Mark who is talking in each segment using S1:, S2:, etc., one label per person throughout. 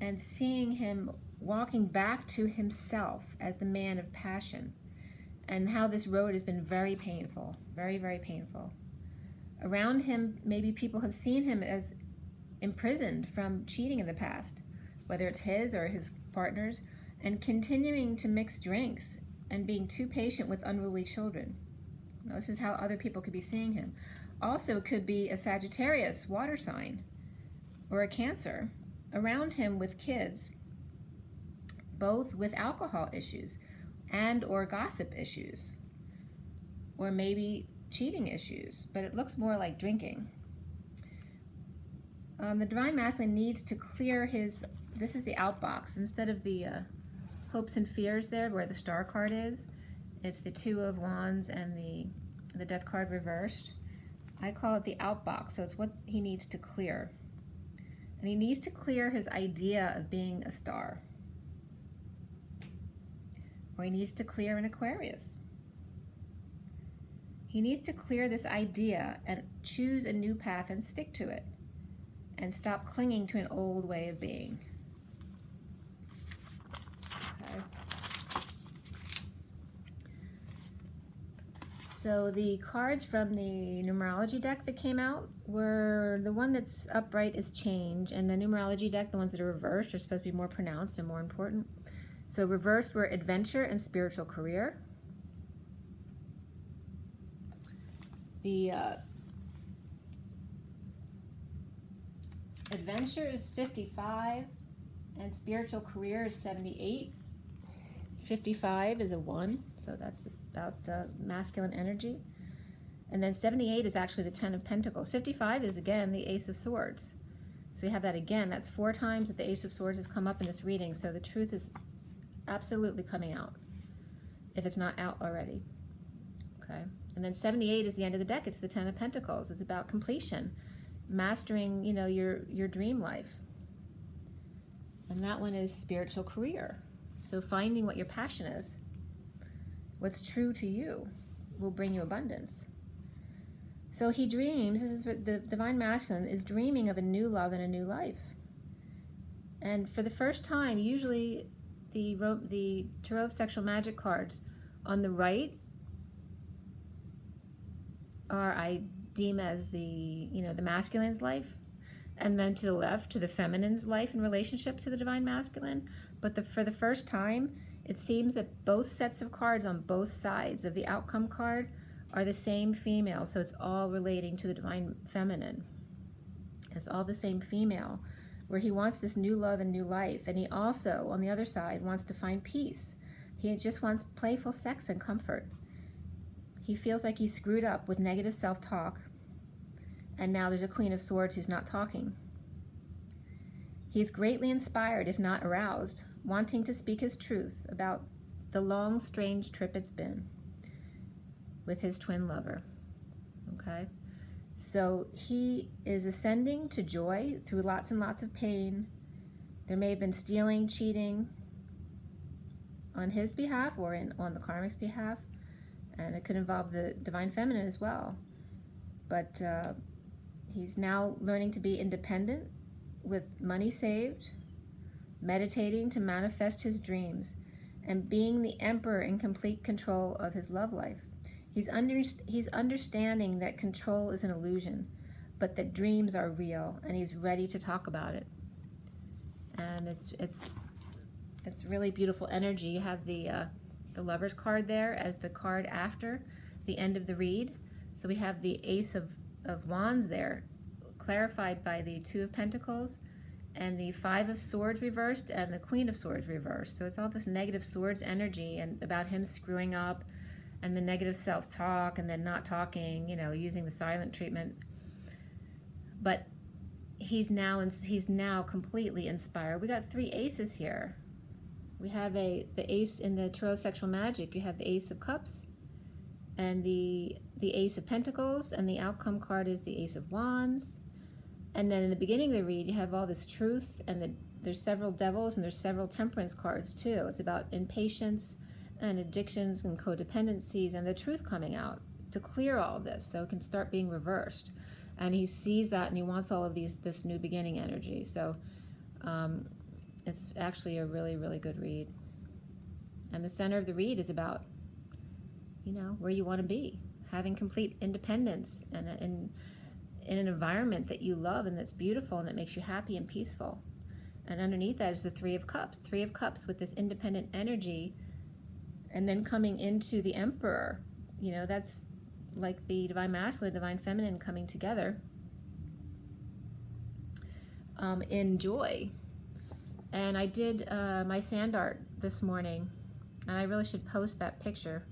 S1: and seeing him walking back to himself as the man of passion, and how this road has been very painful, very, very painful. Around him, maybe people have seen him as imprisoned from cheating in the past, whether it's his or his partner's, and continuing to mix drinks and being too patient with unruly children. Now, this is how other people could be seeing him. Also, it could be a Sagittarius water sign or a Cancer around him with kids, both with alcohol issues and or gossip issues, or maybe cheating issues, but it looks more like drinking. The Divine Masculine needs to clear his, this is the outbox, instead of the hopes and fears there where the star card is, it's the Two of Wands and the Death card reversed. I call it the outbox, so it's what he needs to clear. And he needs to clear his idea of being a star. Or he needs to clear an Aquarius. He needs to clear this idea and choose a new path and stick to it. And stop clinging to an old way of being. Okay. So the cards from the numerology deck that came out were, the one that's upright is change, and the numerology deck, the ones that are reversed, are supposed to be more pronounced and more important. So reversed were adventure and spiritual career. The adventure is 55 and spiritual career is 78. 55 is a 1, so that's about masculine energy. And then 78 is actually the 10 of Pentacles. 55 is again the Ace of Swords. So we have that again. That's 4 times that the Ace of Swords has come up in this reading. So the truth is absolutely coming out, if it's not out already. Okay. And then 78 is the end of the deck. It's the 10 of Pentacles. It's about completion, mastering, you know, your dream life. And that one is spiritual career. So finding what your passion is, what's true to you, will bring you abundance. So he dreams, this is what the Divine Masculine is dreaming of a new love and a new life. And for the first time, usually the Tarot of Sexual Magic cards on the right are, I deem as the, you know, the masculine's life, and then to the left to the feminine's life in relationship to the Divine Masculine. But for the first time, it seems that both sets of cards on both sides of the outcome card are the same female, so it's all relating to the Divine Feminine. It's all the same female, where he wants this new love and new life, and he also, on the other side, wants to find peace. He just wants playful sex and comfort. He feels like he's screwed up with negative self-talk, and now there's a Queen of Swords who's not talking. He's greatly inspired, if not aroused, wanting to speak his truth about the long, strange trip it's been with his twin lover. Okay? So he is ascending to joy through lots and lots of pain. There may have been stealing, cheating on his behalf or on the karmic's behalf, and it could involve the Divine Feminine as well. But he's now learning to be independent with money saved, meditating to manifest his dreams, and being the emperor in complete control of his love life. He's understanding that control is an illusion, but that dreams are real, and he's ready to talk about it. And it's really beautiful energy. You have the Lover's card there as the card after the end of the read. So we have the Ace of Wands there, clarified by the Two of Pentacles, and the Five of Swords reversed, and the Queen of Swords reversed. So it's all this negative swords energy, and about him screwing up, and the negative self-talk, and then not talking, you know, using the silent treatment. But he's now completely inspired. We got 3 aces here. We have the ace in the Tarot of Sexual Magic. You have the Ace of Cups and the Ace of Pentacles, and the outcome card is the Ace of Wands. And then in the beginning of the read, you have all this truth, and there's several devils, and there's several temperance cards too. It's about impatience and addictions and codependencies, and the truth coming out to clear all this so it can start being reversed. And he sees that, and he wants all of this new beginning energy. So It's actually a really, really good read. And the center of the read is about, where you want to be, having complete independence and in an environment that you love and that's beautiful and that makes you happy and peaceful. And underneath that is the Three of Cups. Three of Cups with this independent energy, and then coming into the Emperor. That's like the Divine Masculine, Divine Feminine coming together in joy. And I did my sand art this morning, and I really should post that picture.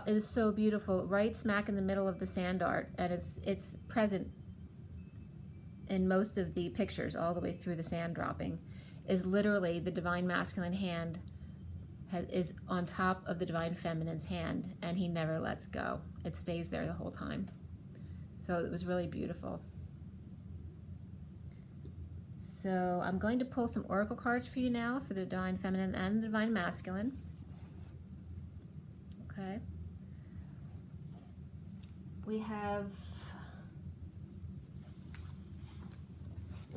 S1: It was so beautiful, right smack in the middle of the sand art, and it's present in most of the pictures all the way through the sand dropping, is literally the Divine Masculine hand is on top of the Divine Feminine's hand, and he never lets go. It stays there the whole time. So it was really beautiful. So I'm going to pull some oracle cards for you now for the Divine Feminine and the Divine Masculine. Okay. We have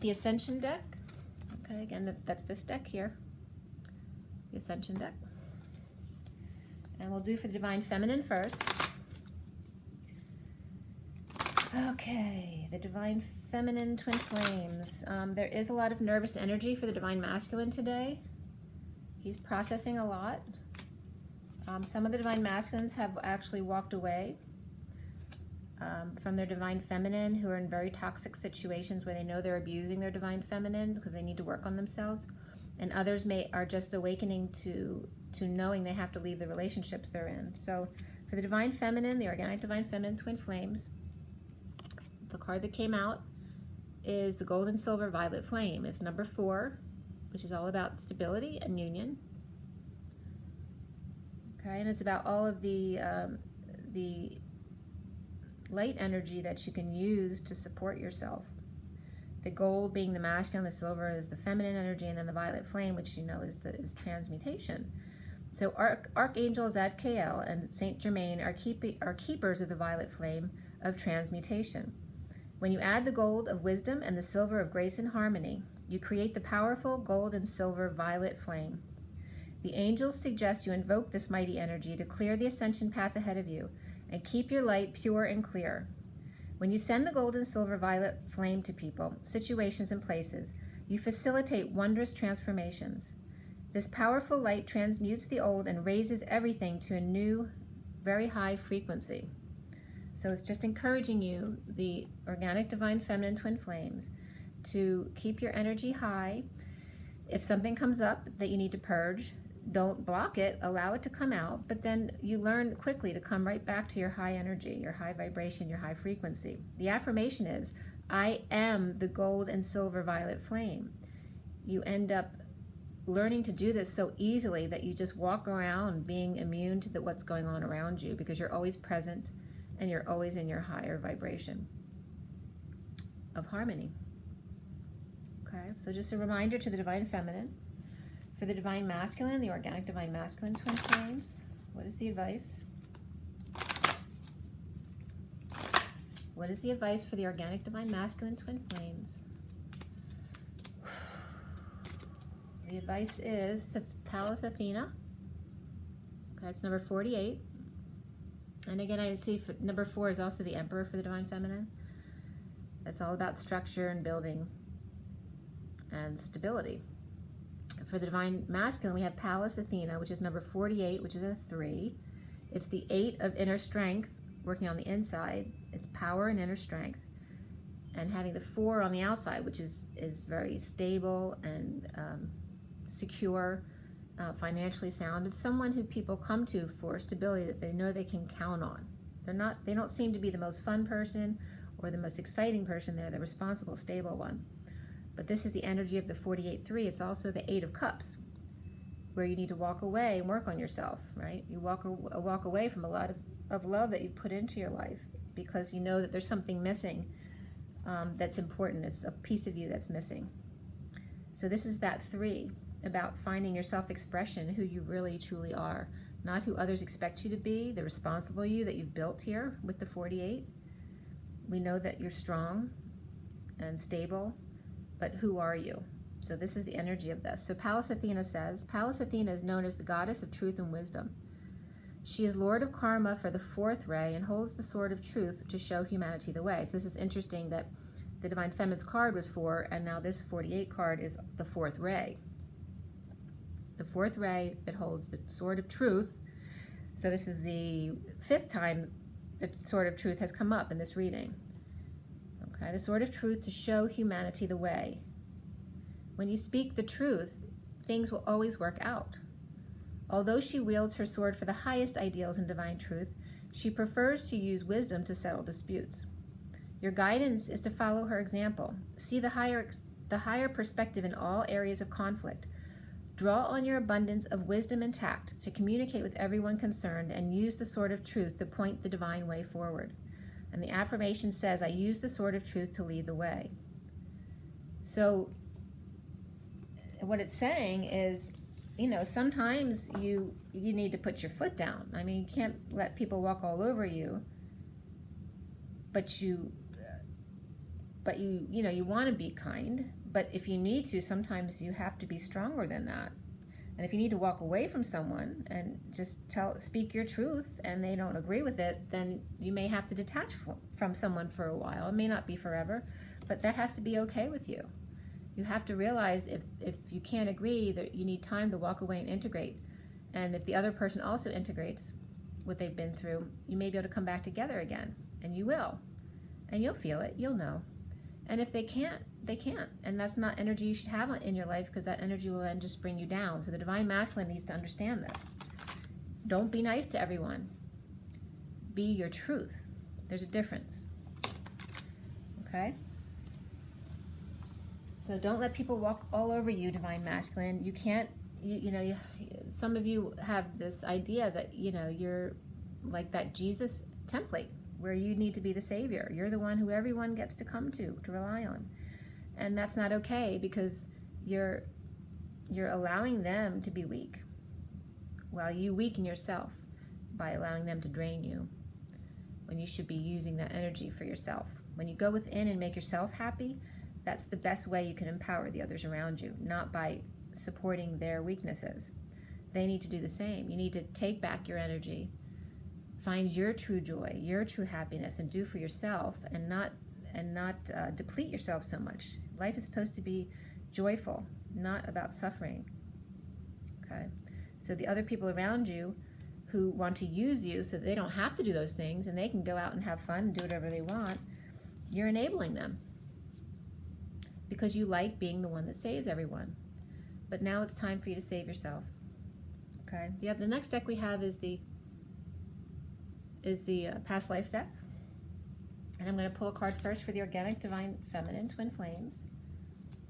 S1: the Ascension deck. Okay, again, that's this deck here, the Ascension deck. And we'll do for the Divine Feminine first. Okay, the Divine Feminine Twin Flames. There is a lot of nervous energy for the Divine Masculine today. He's processing a lot. Some of the Divine Masculines have actually walked away from their Divine Feminine, who are in very toxic situations where they know they're abusing their Divine Feminine because they need to work on themselves. And others are just awakening to knowing they have to leave the relationships they're in. So for the Divine Feminine, the Organic Divine Feminine Twin Flames, the card that came out is the Gold and Silver Violet Flame. It's number 4, which is all about stability and union. Okay, and it's about all of the light energy that you can use to support yourself. The gold being the masculine, the silver is the feminine energy, and then the violet flame, which is transmutation. So Archangel Zadkiel and Saint Germain are keepers of the violet flame of transmutation. When you add the gold of wisdom and the silver of grace and harmony, you create the powerful gold and silver violet flame. The angels suggest you invoke this mighty energy to clear the ascension path ahead of you and keep your light pure and clear. When you send the gold and silver violet flame to people, situations, and places, you facilitate wondrous transformations. This powerful light transmutes the old and raises everything to a new, very high frequency. So it's just encouraging you, the Organic Divine Feminine Twin Flames, to keep your energy high. If something comes up that you need to purge, don't block it, allow it to come out, but then you learn quickly to come right back to your high energy, your high vibration, your high frequency. The affirmation is, I am the gold and silver violet flame. You end up learning to do this so easily that you just walk around being immune to what's going on around you, because you're always present and you're always in your higher vibration of harmony. Okay, so just a reminder to the Divine Feminine. For the Divine Masculine, the Organic Divine Masculine Twin Flames, what is the advice? What is the advice for the Organic Divine Masculine Twin Flames? The advice is Pallas Athena. Okay, it's number 48. And again, I see number 4 is also the Emperor for the Divine Feminine. It's all about structure and building and stability. For the Divine Masculine, we have Pallas Athena, which is number 48, which is a 3. It's the 8 of inner strength, working on the inside. It's power and inner strength. And having the 4 on the outside, which is very stable and secure, financially sound. It's someone who people come to for stability that they know they can count on. They don't seem to be the most fun person or the most exciting person. They're the responsible, stable one. But this is the energy of the 48-3. It's also the 8 of Cups, where you need to walk away and work on yourself, right? You walk away from a lot of love that you've put into your life because you know that there's something missing that's important. It's a piece of you that's missing. So this is that 3, about finding your self-expression, who you really, truly are, not who others expect you to be, the responsible you that you've built here with the 48. We know that you're strong and stable, but who are you? So this is the energy of this. So Pallas Athena says, Pallas Athena is known as the goddess of truth and wisdom. She is Lord of Karma for the fourth ray and holds the sword of truth to show humanity the way. So this is interesting that the Divine Feminine's card was 4, and now this 48 card is the fourth ray. The fourth ray that holds the sword of truth. So this is the 5th time the sword of truth has come up in this reading. Okay, the sword of truth to show humanity the way. When you speak the truth, things will always work out. Although she wields her sword for the highest ideals in divine truth, she prefers to use wisdom to settle disputes. Your guidance is to follow her example. See the higher perspective in all areas of conflict. Draw on your abundance of wisdom and tact to communicate with everyone concerned and use the sword of truth to point the divine way forward. And the affirmation says, I use the sword of truth to lead the way. So what it's saying is, sometimes you need to put your foot down. I mean, you can't let people walk all over you, but you want to be kind. But if you need to, sometimes you have to be stronger than that. And if you need to walk away from someone and just speak your truth and they don't agree with it, then you may have to detach from someone for a while. It may not be forever, but that has to be okay with you. You have to realize if you can't agree, that you need time to walk away and integrate. And if the other person also integrates what they've been through, you may be able to come back together again. And you will. And you'll feel it. You'll know. And if they can't, they can't. And that's not energy you should have in your life, because that energy will then just bring you down. So the Divine Masculine needs to understand this. Don't be nice to everyone. Be your truth. There's a difference. Okay? So don't let people walk all over you, Divine Masculine. You can't, some of you have this idea that, you're like that Jesus template where you need to be the savior. You're the one who everyone gets to come to rely on. And that's not okay, because you're allowing them to be weak while you weaken yourself by allowing them to drain you, when you should be using that energy for yourself. When you go within and make yourself happy, that's the best way you can empower the others around you, not by supporting their weaknesses. They need to do the same. You need to take back your energy, find your true joy, your true happiness, and do for yourself, and not deplete yourself so much. Life is supposed to be joyful, not about suffering. Okay? So the other people around you who want to use you so that they don't have to do those things and they can go out and have fun and do whatever they want, you're enabling them, because you like being the one that saves everyone. But now it's time for you to save yourself. Okay? The next deck we have is the Past Life deck. And I'm going to pull a card first for the Organic Divine Feminine Twin Flames.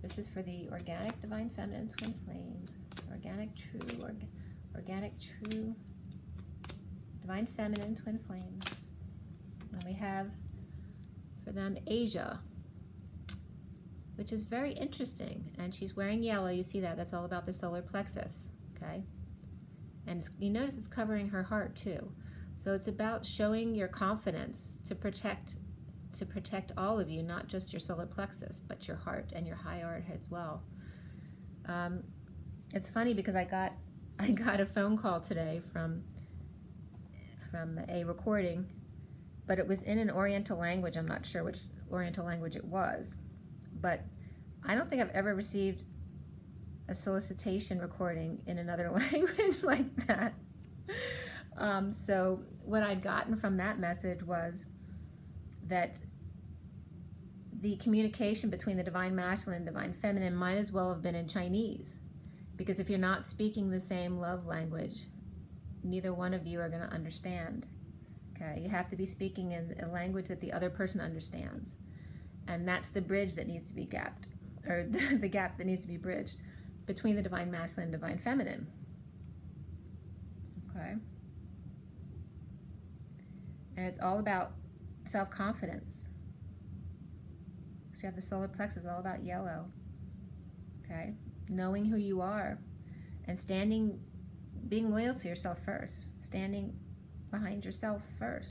S1: This is for the Organic Divine Feminine Twin Flames. Organic True Divine Feminine Twin Flames. And we have for them Asia, which is very interesting. And she's wearing yellow. You see that? That's all about the solar plexus. Okay? And you notice it's covering her heart too. So it's about showing your confidence to protect all of you, not just your solar plexus, but your heart and your high art as well. It's funny because I got a phone call today from a recording, but it was in an Oriental language. I'm not sure which Oriental language it was, but I don't think I've ever received a solicitation recording in another language like that. So what I'd gotten from that message was that the communication between the Divine Masculine and Divine Feminine might as well have been in Chinese, because if you're not speaking the same love language, neither one of you are going to understand. Okay, you have to be speaking in a language that the other person understands, and that's the bridge that needs to be gapped, or the gap that needs to be bridged between the Divine Masculine and Divine Feminine. Okay. And it's all about self-confidence. So you have the solar plexus, all about yellow. Okay? Knowing who you are and being loyal to yourself first. Standing behind yourself first.